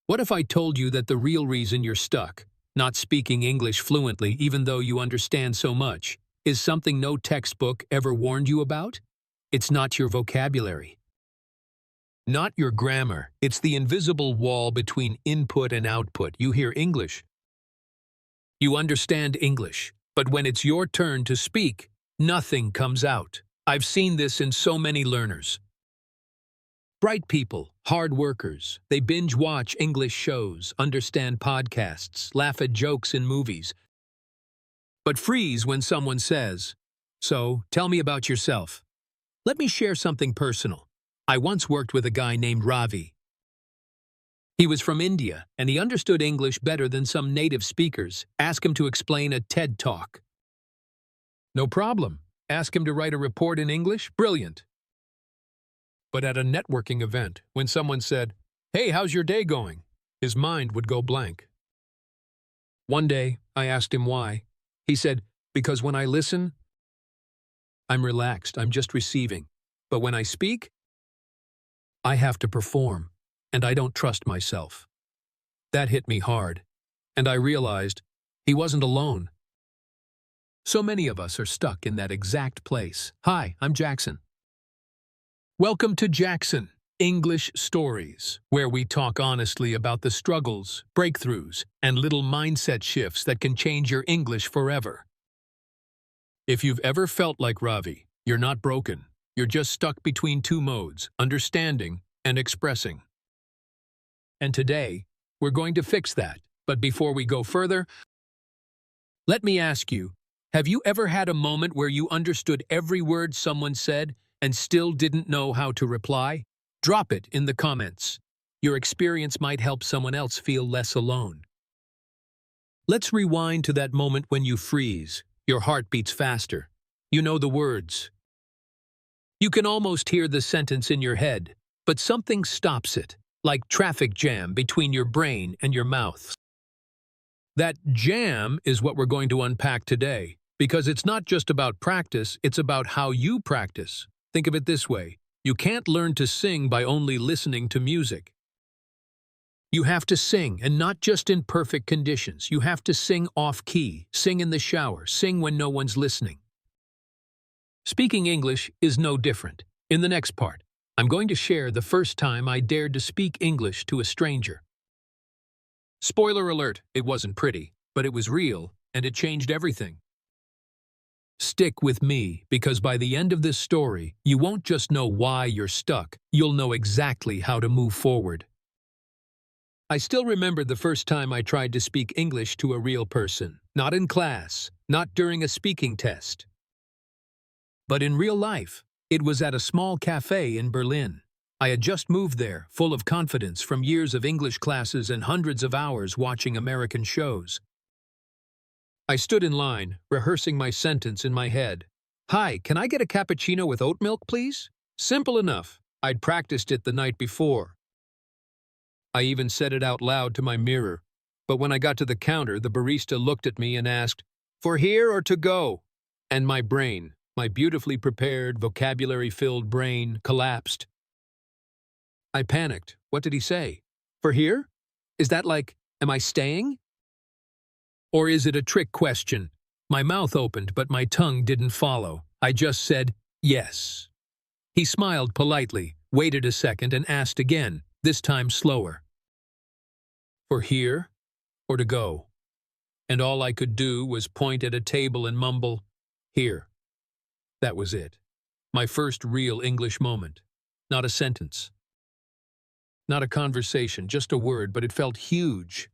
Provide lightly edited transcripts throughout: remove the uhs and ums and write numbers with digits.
What if I told you that the real reason you're stuck, not speaking English fluently even though you understand so much, is something no textbook ever warned you about? It's not your vocabulary. Not your grammar. It's the invisible wall between input and output. You hear English. You understand English. But when it's your turn to speak, nothing comes out. I've seen this in so many learners. Bright people, hard workers, they binge-watch English shows, understand podcasts, laugh at jokes in movies, but freeze when someone says, "So, tell me about yourself." Let me share something personal. I once worked with a guy named Ravi. He was from India, and he understood English better than some native speakers. Ask him to explain a TED Talk. No problem. Ask him to write a report in English? Brilliant. But at a networking event, when someone said, "Hey, how's your day going?" his mind would go blank. One day, I asked him why. He said, "Because when I listen, I'm relaxed, I'm just receiving. But when I speak, I have to perform, and I don't trust myself." That hit me hard, and I realized he wasn't alone. So many of us are stuck in that exact place. Hi, I'm Jackson. Welcome to Jackson English Stories, where we talk honestly about the struggles, breakthroughs, and little mindset shifts that can change your English forever. If you've ever felt like Ravi, you're not broken. You're just stuck between two modes, understanding and expressing. And today, we're going to fix that. But before we go further, let me ask you, have you ever had a moment where you understood every word someone said and still didn't know how to reply? Drop it in the comments. Your experience might help someone else feel less alone. Let's rewind to that moment when you freeze. Your heart beats faster. You know the words. You can almost hear the sentence in your head, but something stops it, like traffic jam between your brain and your mouth. That jam is what we're going to unpack today, because it's not just about practice, it's about how you practice. Think of it this way. You can't learn to sing by only listening to music. You have to sing, and not just in perfect conditions. You have to sing off-key, sing in the shower, sing when no one's listening. Speaking English is no different. In the next part, I'm going to share the first time I dared to speak English to a stranger. Spoiler alert, it wasn't pretty, but it was real, and it changed everything. Stick with me, because by the end of this story, you won't just know why you're stuck, you'll know exactly how to move forward. I still remember the first time I tried to speak English to a real person, not in class, not during a speaking test, but in real life. It was at a small cafe in Berlin. I had just moved there, full of confidence from years of English classes and hundreds of hours watching American shows. I stood in line, rehearsing my sentence in my head. "Hi, can I get a cappuccino with oat milk, please?" Simple enough. I'd practiced it the night before. I even said it out loud to my mirror. But when I got to the counter, the barista looked at me and asked, "For here or to go?" And my brain, my beautifully prepared, vocabulary-filled brain, collapsed. I panicked. What did he say? For here? Is that like, am I staying? Or is it a trick question? My mouth opened, but my tongue didn't follow. I just said, yes. He smiled politely, waited a second, and asked again, this time slower. For here or to go? And all I could do was point at a table and mumble, here. That was it. My first real English moment. Not a sentence. Not a conversation, just a word, but it felt huge.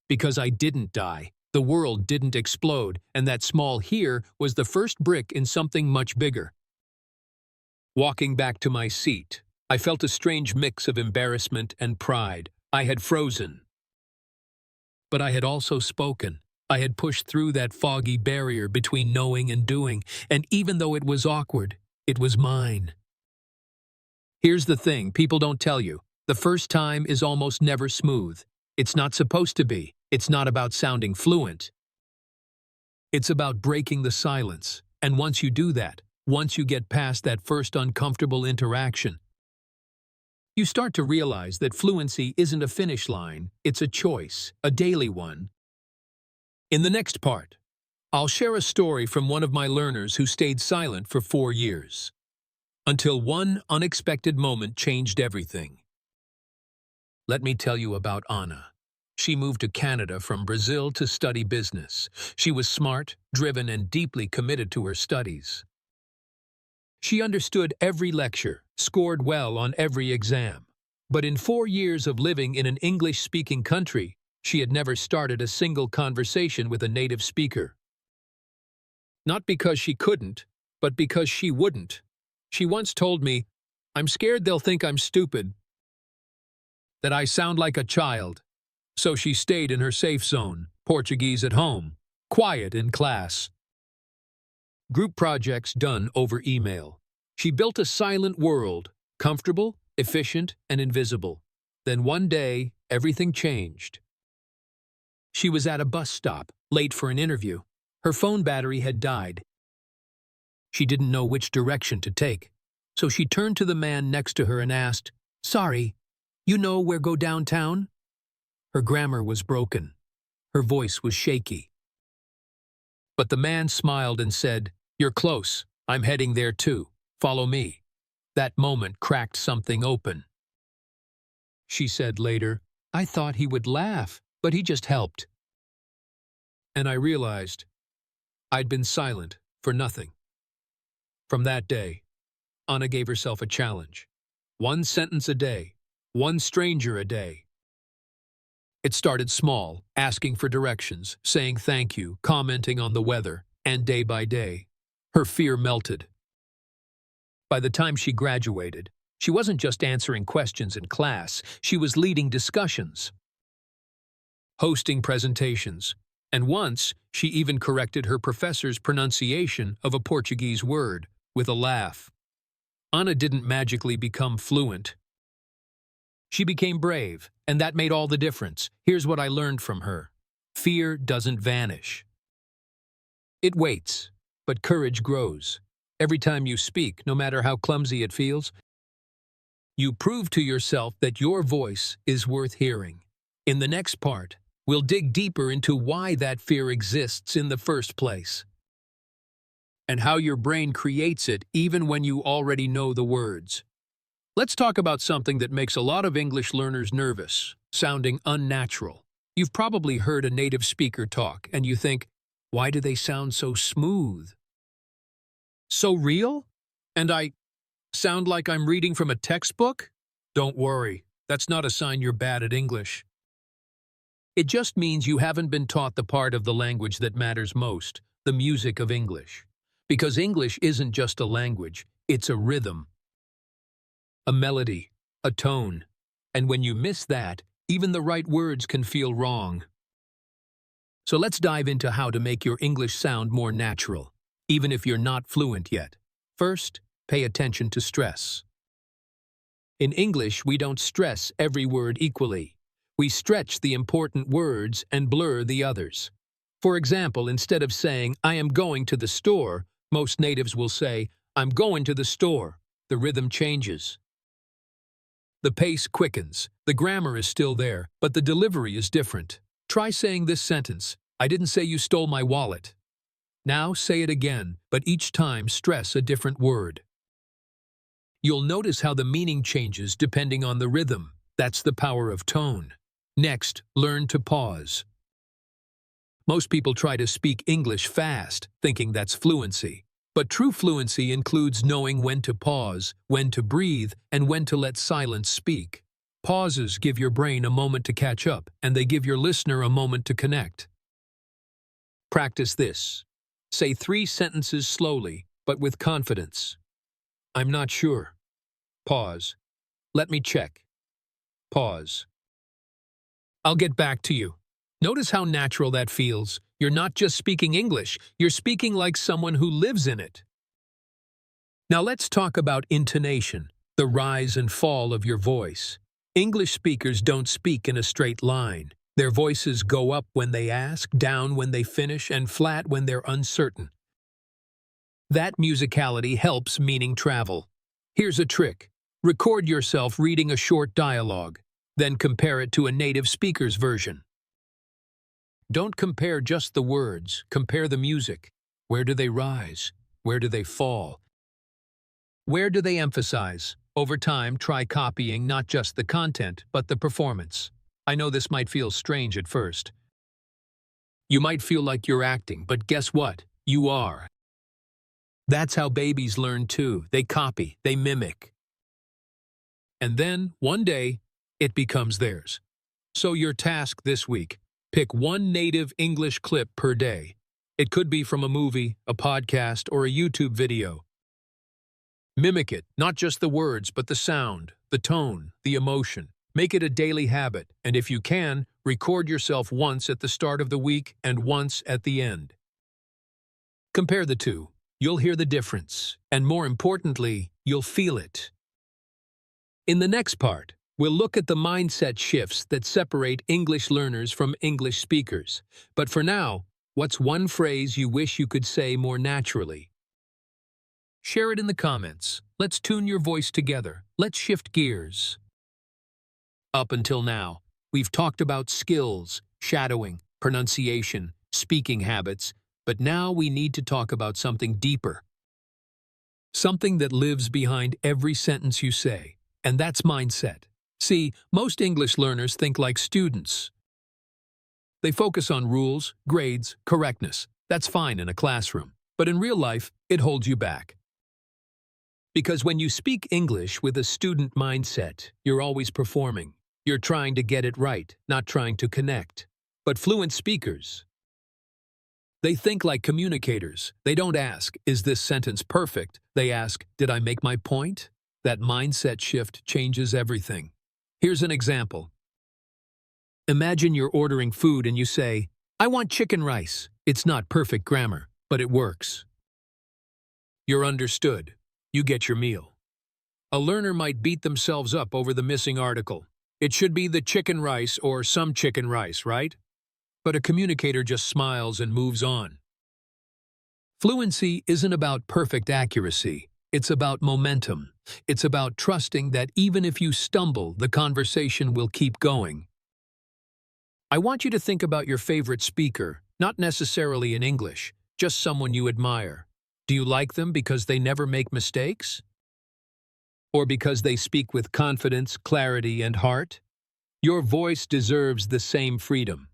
Because I didn't die, the world didn't explode, and that small here was the first brick in something much bigger. Walking back to my seat, I felt a strange mix of embarrassment and pride. I had frozen. But I had also spoken. I had pushed through that foggy barrier between knowing and doing, and even though it was awkward, it was mine. Here's the thing people don't tell you. The first time is almost never smooth. It's not supposed to be. It's not about sounding fluent. It's about breaking the silence. And once you do that, once you get past that first uncomfortable interaction, you start to realize that fluency isn't a finish line, it's a choice, a daily one. In the next part, I'll share a story from one of my learners who stayed silent for 4 years, until one unexpected moment changed everything. Let me tell you about Anna. She moved to Canada from Brazil to study business. She was smart, driven, and deeply committed to her studies. She understood every lecture, scored well on every exam. But in 4 years of living in an English-speaking country, she had never started a single conversation with a native speaker. Not because she couldn't, but because she wouldn't. She once told me, "I'm scared they'll think I'm stupid, that I sound like a child." So she stayed in her safe zone, Portuguese at home, quiet in class. Group projects done over email. She built a silent world, comfortable, efficient, and invisible. Then one day, everything changed. She was at a bus stop, late for an interview. Her phone battery had died. She didn't know which direction to take, so she turned to the man next to her and asked, "Sorry, you know where go downtown?" Her grammar was broken. Her voice was shaky. But the man smiled and said, "You're close. I'm heading there too. Follow me." That moment cracked something open. She said later, "I thought he would laugh, but he just helped." And I realized I'd been silent for nothing. From that day, Anna gave herself a challenge. 1 sentence a day, 1 stranger a day. It started small, asking for directions, saying thank you, commenting on the weather, and day by day, her fear melted. By the time she graduated, she wasn't just answering questions in class, she was leading discussions, hosting presentations, and once she even corrected her professor's pronunciation of a Portuguese word with a laugh. Anna didn't magically become fluent. She became brave, and that made all the difference. Here's what I learned from her. Fear doesn't vanish. It waits, but courage grows. Every time you speak, no matter how clumsy it feels, you prove to yourself that your voice is worth hearing. In the next part, we'll dig deeper into why that fear exists in the first place, and how your brain creates it even when you already know the words. Let's talk about something that makes a lot of English learners nervous, sounding unnatural. You've probably heard a native speaker talk, and you think, why do they sound so smooth? So real? And I sound like I'm reading from a textbook? Don't worry, that's not a sign you're bad at English. It just means you haven't been taught the part of the language that matters most, the music of English. Because English isn't just a language, it's a rhythm, a melody, a tone. And when you miss that, even the right words can feel wrong. So let's dive into how to make your English sound more natural, even if you're not fluent yet. First, pay attention to stress. In English, we don't stress every word equally. We stretch the important words and blur the others. For example, instead of saying, "I am going to the store," most natives will say, "I'm going to the store." The rhythm changes. The pace quickens. The grammar is still there, but the delivery is different. Try saying this sentence, "I didn't say you stole my wallet." Now say it again, but each time stress a different word. You'll notice how the meaning changes depending on the rhythm. That's the power of tone. Next, learn to pause. Most people try to speak English fast, thinking that's fluency. But true fluency includes knowing when to pause, when to breathe, and when to let silence speak. Pauses give your brain a moment to catch up, and they give your listener a moment to connect. Practice this. Say 3 sentences slowly, but with confidence. "I'm not sure." Pause. "Let me check." Pause. "I'll get back to you." Notice how natural that feels. You're not just speaking English, you're speaking like someone who lives in it. Now let's talk about intonation, the rise and fall of your voice. English speakers don't speak in a straight line. Their voices go up when they ask, down when they finish, and flat when they're uncertain. That musicality helps meaning travel. Here's a trick. Record yourself reading a short dialogue, then compare it to a native speaker's version. Don't compare just the words, compare the music. Where do they rise? Where do they fall? Where do they emphasize? Over time, try copying not just the content, but the performance. I know this might feel strange at first. You might feel like you're acting, but guess what? You are. That's how babies learn too. They copy, they mimic. And then, one day, it becomes theirs. So your task this week, pick one native English clip per day. It could be from a movie, a podcast, or a YouTube video. Mimic it, not just the words, but the sound, the tone, the emotion. Make it a daily habit, and if you can, record yourself once at the start of the week and once at the end. Compare the two. You'll hear the difference, and more importantly, you'll feel it. In the next part, we'll look at the mindset shifts that separate English learners from English speakers. But for now, what's one phrase you wish you could say more naturally? Share it in the comments. Let's tune your voice together. Let's shift gears. Up until now, we've talked about skills, shadowing, pronunciation, speaking habits, but now we need to talk about something deeper. Something that lives behind every sentence you say, and that's mindset. See, most English learners think like students. They focus on rules, grades, correctness. That's fine in a classroom, but in real life, it holds you back. Because when you speak English with a student mindset, you're always performing. You're trying to get it right, not trying to connect. But fluent speakers, they think like communicators. They don't ask, is this sentence perfect? They ask, did I make my point? That mindset shift changes everything. Here's an example. Imagine you're ordering food and you say, I want chicken rice. It's not perfect grammar, but it works. You're understood. You get your meal. A learner might beat themselves up over the missing article. It should be the chicken rice or some chicken rice, right? But a communicator just smiles and moves on. Fluency isn't about perfect accuracy. It's about momentum. It's about trusting that even if you stumble, the conversation will keep going. I want you to think about your favorite speaker, not necessarily in English, just someone you admire. Do you like them because they never make mistakes? Or because they speak with confidence, clarity, and heart? Your voice deserves the same freedom.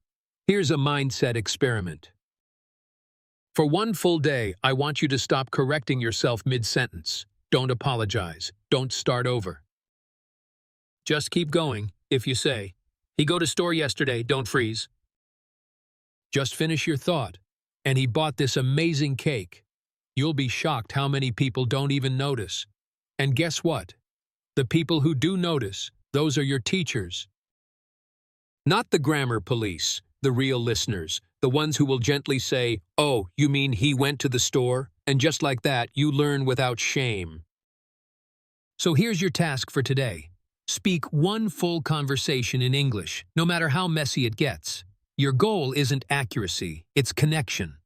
Here's a mindset experiment. For one full day, I want you to stop correcting yourself mid-sentence. Don't apologize. Don't start over. Just keep going. If you say, he go to store yesterday, don't freeze. Just finish your thought. And he bought this amazing cake. You'll be shocked how many people don't even notice. And guess what? The people who do notice, those are your teachers. Not the grammar police, the real listeners, the ones who will gently say, oh, you mean he went to the store? And just like that, you learn without shame. So here's your task for today. Speak one full conversation in English, no matter how messy it gets. Your goal isn't accuracy, it's connection.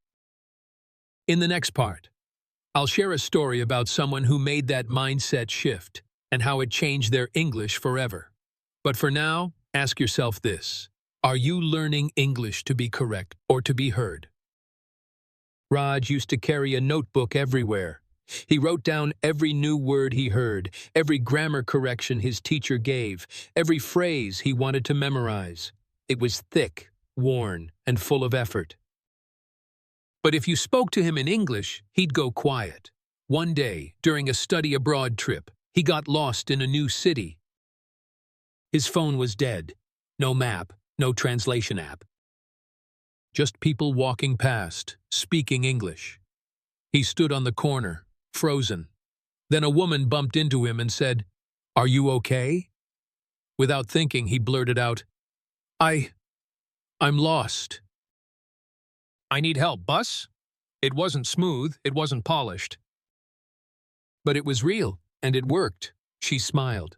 In the next part, I'll share a story about someone who made that mindset shift and how it changed their English forever. But for now, ask yourself this. Are you learning English to be correct or to be heard? Raj used to carry a notebook everywhere. He wrote down every new word he heard, every grammar correction his teacher gave, every phrase he wanted to memorize. It was thick, worn, and full of effort. But if you spoke to him in English, he'd go quiet. One day, during a study abroad trip, he got lost in a new city. His phone was dead. No map, no translation app. Just people walking past, speaking English. He stood on the corner, frozen. Then a woman bumped into him and said, "Are you okay?" Without thinking, he blurted out, I'm lost. I need help, bus? It wasn't smooth, it wasn't polished. But it was real, and it worked. She smiled.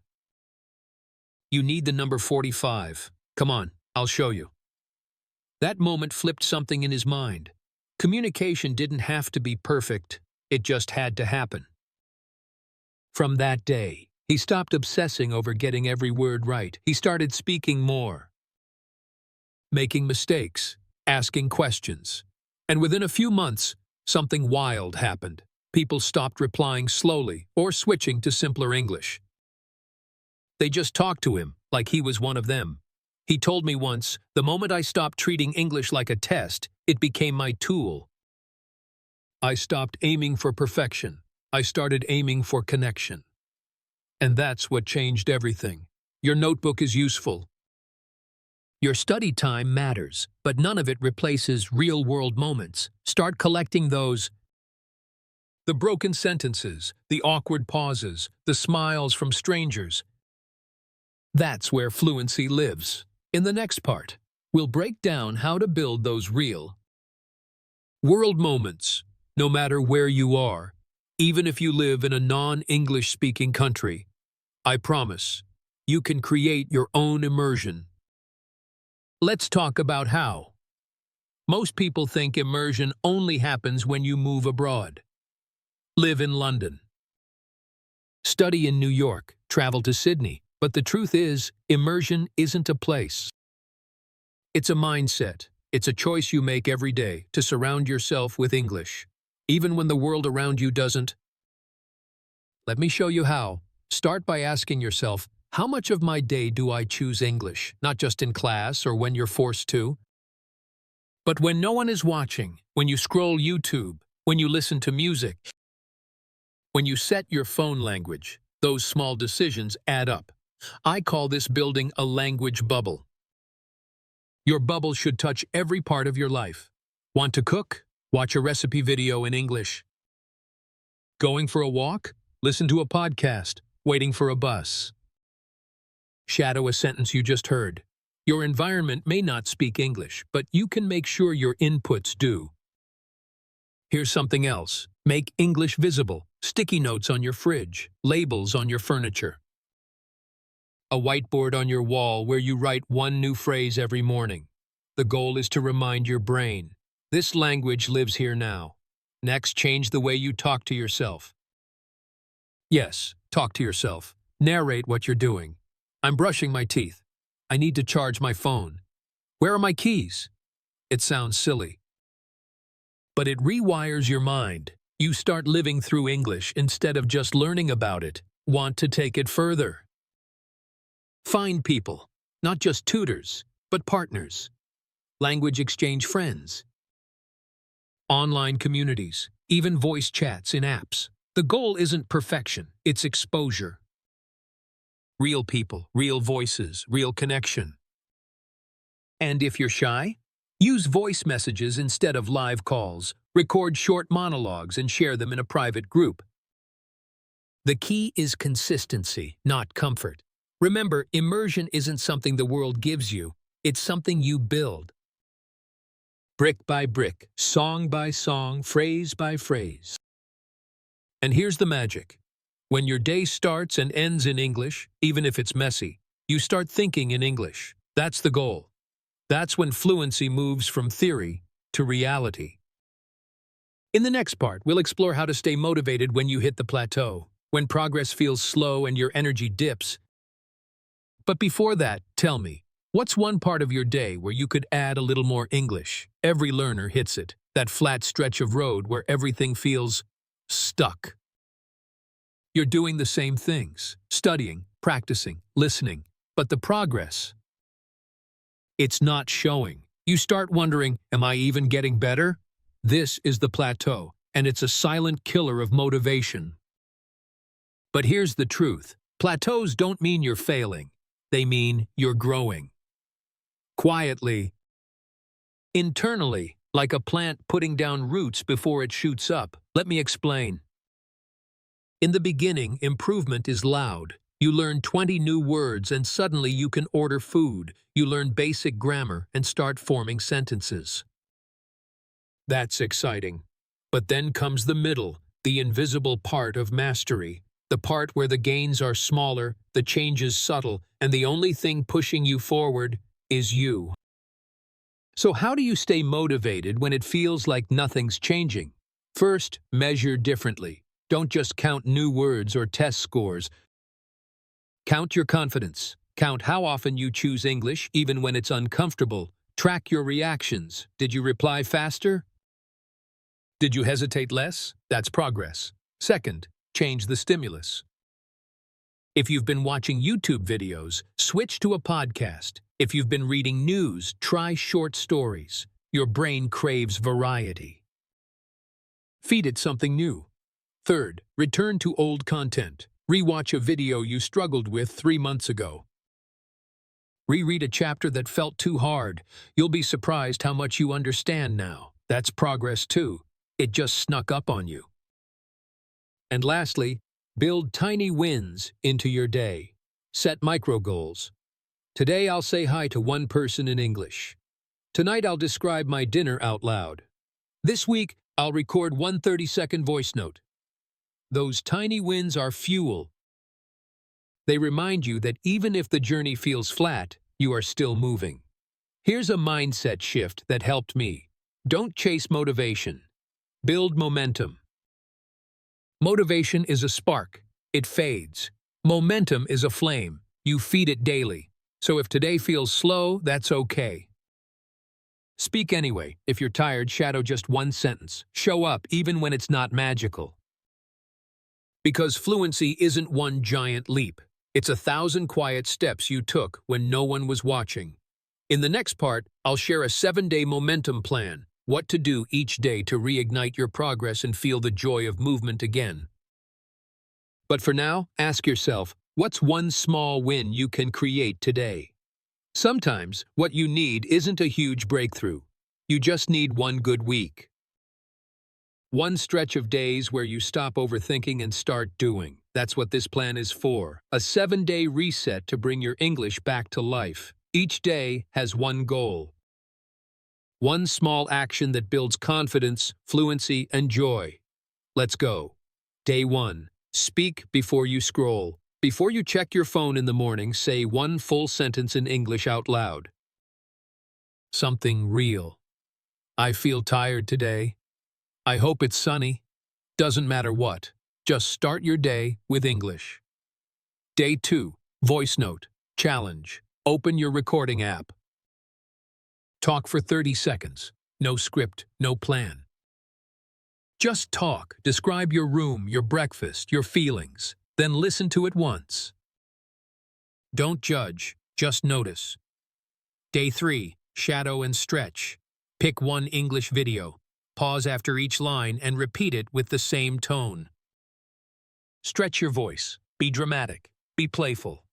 You need the number 45. Come on, I'll show you. That moment flipped something in his mind. Communication didn't have to be perfect, it just had to happen. From that day, He stopped obsessing over getting every word right. He started speaking more, making mistakes, asking questions. And within a few months, something wild happened. People stopped replying slowly or switching to simpler English. They just talked to him like he was one of them. He told me once, the moment I stopped treating English like a test, it became my tool. I stopped aiming for perfection. I started aiming for connection. And that's what changed everything. Your notebook is useful. Your study time matters, but none of it replaces real-world moments. Start collecting those. The broken sentences, the awkward pauses, the smiles from strangers. That's where fluency lives. In the next part, we'll break down how to build those real world moments, no matter where you are, even if you live in a non-English speaking country. I promise, you can create your own immersion. Let's talk about how. Most people think immersion only happens when you move abroad. Live in London. Study in New York, travel to Sydney. But the truth is, immersion isn't a place. It's a mindset. It's a choice you make every day to surround yourself with English, even when the world around you doesn't. Let me show you how. Start by asking yourself, how much of my day do I choose English, not just in class or when you're forced to, but when no one is watching, when you scroll YouTube, when you listen to music, when you set your phone language. Those small decisions add up. I call this building a language bubble. Your bubble should touch every part of your life. Want to cook? Watch a recipe video in English. Going for a walk? Listen to a podcast. Waiting for a bus. Shadow a sentence you just heard. Your environment may not speak English, but you can make sure your inputs do. Here's something else. Make English visible. Sticky notes on your fridge. Labels on your furniture. A whiteboard on your wall where you write one new phrase every morning. The goal is to remind your brain, this language lives here now. Next, change the way you talk to yourself. Yes, talk to yourself. Narrate what you're doing. I'm brushing my teeth. I need to charge my phone. Where are my keys? It sounds silly, but it rewires your mind. You start living through English instead of just learning about it. Want to take it further? Find people, not just tutors, but partners. Language exchange friends. Online communities, even voice chats in apps. The goal isn't perfection, it's exposure. Real people, real voices, real connection. And if you're shy, use voice messages instead of live calls. Record short monologues and share them in a private group. The key is consistency, not comfort. Remember, immersion isn't something the world gives you, it's something you build. Brick by brick, song by song, phrase by phrase. And here's the magic. When your day starts and ends in English, even if it's messy, you start thinking in English. That's the goal. That's when fluency moves from theory to reality. In the next part, we'll explore how to stay motivated when you hit the plateau, when progress feels slow and your energy dips. But before that, tell me, what's one part of your day where you could add a little more English? Every learner hits it, that flat stretch of road where everything feels stuck. You're doing the same things, studying, practicing, listening, but the progress, it's not showing. You start wondering, am I even getting better? This is the plateau, and it's a silent killer of motivation. But here's the truth. Plateaus don't mean you're failing. They mean you're growing. Quietly, internally, like a plant putting down roots before it shoots up. Let me explain. In the beginning, improvement is loud. You learn 20 new words and suddenly you can order food. You learn basic grammar and start forming sentences. That's exciting. But then comes the middle, the invisible part of mastery. The part where the gains are smaller, the changes subtle, and the only thing pushing you forward is you. So how do you stay motivated when it feels like nothing's changing? First, measure differently. Don't just count new words or test scores. Count your confidence. Count how often you choose English, even when it's uncomfortable. Track your reactions. Did you reply faster? Did you hesitate less? That's progress. Second, change the stimulus. If you've been watching YouTube videos, switch to a podcast. If you've been reading news, try short stories. Your brain craves variety. Feed it something new. Third, return to old content. Rewatch a video you struggled with 3 months ago. Reread a chapter that felt too hard. You'll be surprised how much you understand now. That's progress too. It just snuck up on you. And lastly, build tiny wins into your day. Set micro goals. Today I'll say hi to one person in English. Tonight I'll describe my dinner out loud. This week, I'll record one 30-second voice note. Those tiny wins are fuel. They remind you that even if the journey feels flat, you are still moving. Here's a mindset shift that helped me. Don't chase motivation. Build momentum. Motivation is a spark. It fades. Momentum is a flame. You feed it daily. So if today feels slow, that's okay. Speak anyway. If you're tired, shadow just one sentence. Show up even when it's not magical. Because fluency isn't one giant leap. It's 1,000 quiet steps you took when no one was watching. In the next part, I'll share a 7-day momentum plan. What to do each day to reignite your progress and feel the joy of movement again. But for now, ask yourself, what's one small win you can create today? Sometimes, what you need isn't a huge breakthrough. You just need one good week. One stretch of days where you stop overthinking and start doing. That's what this plan is for. A 7-day reset to bring your English back to life. Each day has one goal. One small action that builds confidence, fluency, and joy. Let's go. Day 1. Speak before you scroll. Before you check your phone in the morning, say one full sentence in English out loud. Something real. I feel tired today. I hope it's sunny. Doesn't matter what. Just start your day with English. Day 2. Voice note. Challenge. Open your recording app. Talk for 30 seconds. No script, no plan. Just talk. Describe your room, your breakfast, your feelings. Then listen to it once. Don't judge, just notice. Day 3. Shadow and stretch. Pick one English video. Pause after each line and repeat it with the same tone. Stretch your voice. Be dramatic. Be playful.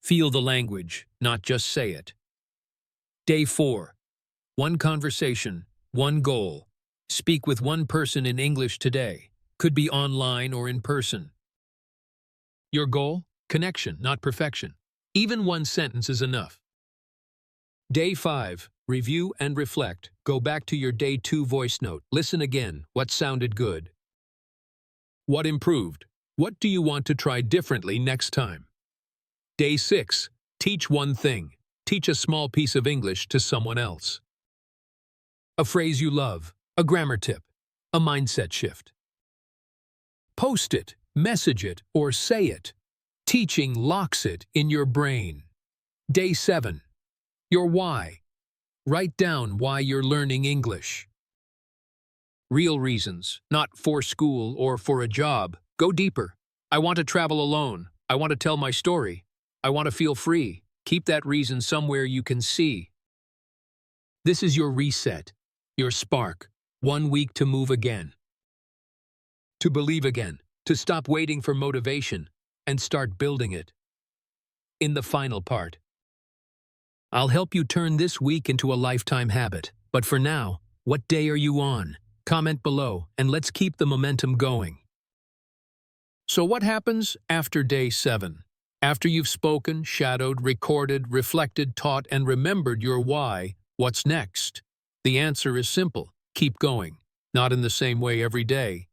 Feel the language, not just say it. Day 4. One conversation, one goal. Speak with one person in English today. Could be online or in person. Your goal? Connection, not perfection. Even one sentence is enough. Day 5. Review and reflect. Go back to your Day 2 voice note. Listen again. What sounded good? What improved? What do you want to try differently next time? Day 6. Teach one thing. Teach a small piece of English to someone else. A phrase you love, a grammar tip, a mindset shift. Post it, message it, or say it. Teaching locks it in your brain. Day 7. Your why. Write down why you're learning English. Real reasons, not for school or for a job. Go deeper. I want to travel alone. I want to tell my story. I want to feel free. Keep that reason somewhere you can see. This is your reset, your spark. 1 week to move again. To believe again, to stop waiting for motivation and start building it. In the final part, I'll help you turn this week into a lifetime habit. But for now, what day are you on? Comment below and let's keep the momentum going. So what happens after day 7? After you've spoken, shadowed, recorded, reflected, taught, and remembered your why, what's next? The answer is simple. Keep going. Not in the same way every day.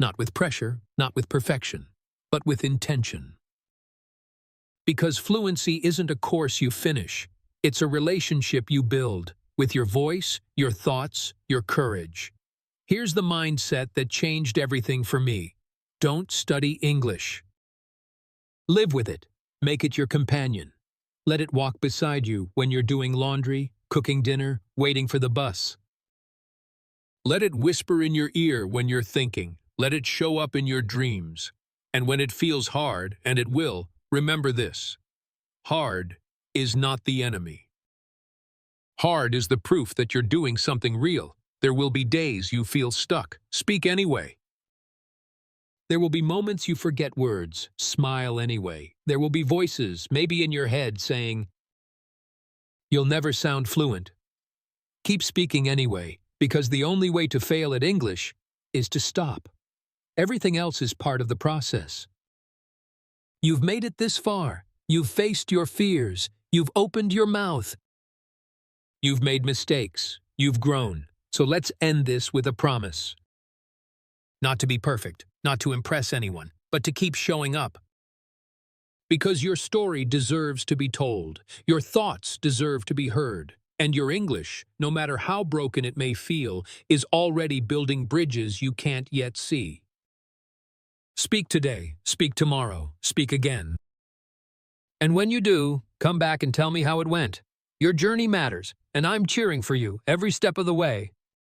Not with pressure, not with perfection, but with intention. Because fluency isn't a course you finish. It's a relationship you build with your voice, your thoughts, your courage. Here's the mindset that changed everything for me. Don't study English. Live with it. Make it your companion. Let it walk beside you when you're doing laundry, cooking dinner, waiting for the bus. Let it whisper in your ear when you're thinking. Let it show up in your dreams. And when it feels hard, and it will, remember this. Hard is not the enemy. Hard is the proof that you're doing something real. There will be days you feel stuck. Speak anyway. There will be moments you forget words. Smile anyway. There will be voices, maybe in your head, saying, "You'll never sound fluent." Keep speaking anyway, because the only way to fail at English is to stop. Everything else is part of the process. You've made it this far. You've faced your fears. You've opened your mouth. You've made mistakes. You've grown. So let's end this with a promise. Not to be perfect, not to impress anyone, but to keep showing up. Because your story deserves to be told, your thoughts deserve to be heard, and your English, no matter how broken it may feel, is already building bridges you can't yet see. Speak today, speak tomorrow, speak again. And when you do, come back and tell me how it went. Your journey matters, and I'm cheering for you every step of the way.